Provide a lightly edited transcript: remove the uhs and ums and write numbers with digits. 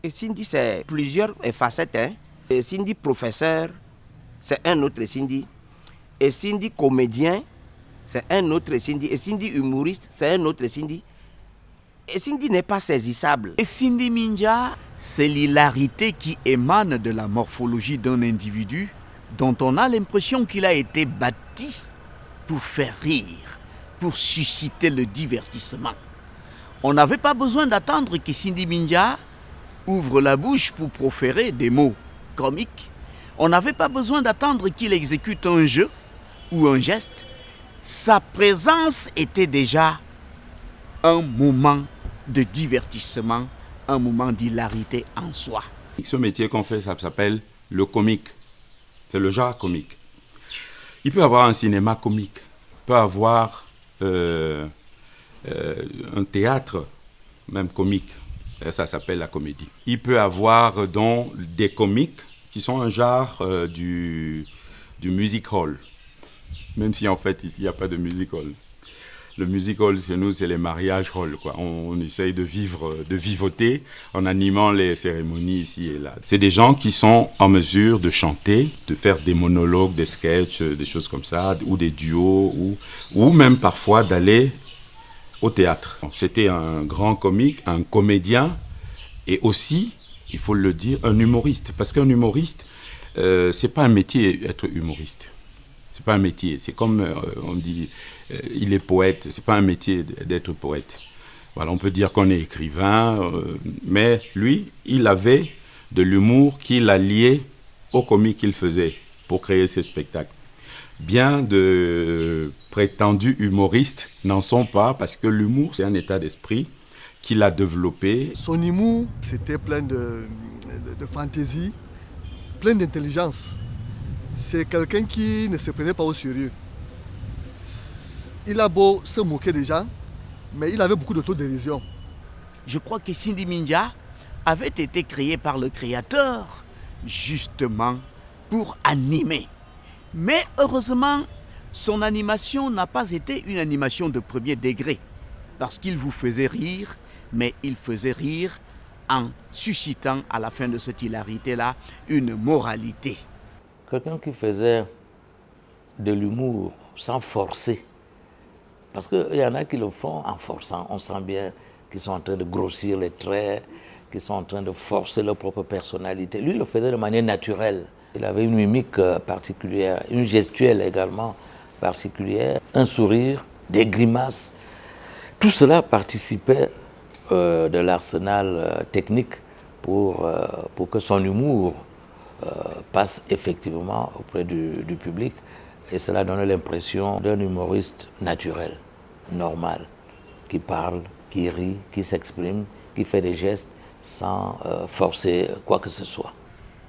Et Cindy, c'est plusieurs facettes. Hein. Et Cindy professeur, c'est un autre Cindy. Et Cindy comédien, c'est un autre Cindy. Et Cindy humoriste, c'est un autre Cindy. Et Cindy n'est pas saisissable. Et Cindy Mindia, c'est l'hilarité qui émane de la morphologie d'un individu dont on a l'impression qu'il a été bâti pour faire rire, pour susciter le divertissement. On n'avait pas besoin d'attendre que Cindy Mindia ouvre la bouche pour proférer des mots comiques. On n'avait pas besoin d'attendre qu'il exécute un jeu ou un geste. Sa présence était déjà un moment de divertissement, un moment d'hilarité en soi. Ce métier qu'on fait, ça s'appelle le comique. C'est le genre comique. Il peut avoir un cinéma comique, il peut avoir un théâtre même comique. Et ça s'appelle la comédie. Il peut avoir donc des comiques qui sont un genre du music hall. Même si en fait ici il n'y a pas de music hall. Le music hall chez nous c'est les mariage halls, quoi. On essaye de vivoter en animant les cérémonies ici et là. C'est des gens qui sont en mesure de chanter, de faire des monologues, des sketchs, des choses comme ça, ou des duos, ou même parfois d'aller au théâtre. C'était un grand comique, un comédien et aussi, il faut le dire, un humoriste. Parce qu'un humoriste, c'est pas un métier être humoriste. C'est pas un métier. C'est comme on dit, il est poète. C'est pas un métier d'être poète. Voilà, on peut dire qu'on est écrivain, mais lui, il avait de l'humour qu'il alliait au comique qu'il faisait pour créer ses spectacles. Bien de prétendus humoristes n'en sont pas parce que l'humour, c'est un état d'esprit qu'il a développé. Son humour, c'était plein de fantaisie, plein d'intelligence. C'est quelqu'un qui ne se prenait pas au sérieux. Il a beau se moquer des gens, mais il avait beaucoup d'autodérision. Je crois que Cindy Mindia avait été créé par le créateur justement pour animer. Mais heureusement, son animation n'a pas été une animation de premier degré, parce qu'il vous faisait rire, mais il faisait rire en suscitant à la fin de cette hilarité-là une moralité. Quelqu'un qui faisait de l'humour sans forcer, parce qu'il y en a qui le font en forçant, on sent bien qu'ils sont en train de grossir les traits, qu'ils sont en train de forcer leur propre personnalité. Lui, il le faisait de manière naturelle. Il avait une mimique particulière, une gestuelle également particulière, un sourire, des grimaces. Tout cela participait de l'arsenal technique pour que son humour passe effectivement auprès du public. Et cela donnait l'impression d'un humoriste naturel, normal, qui parle, qui rit, qui s'exprime, qui fait des gestes sans forcer quoi que ce soit.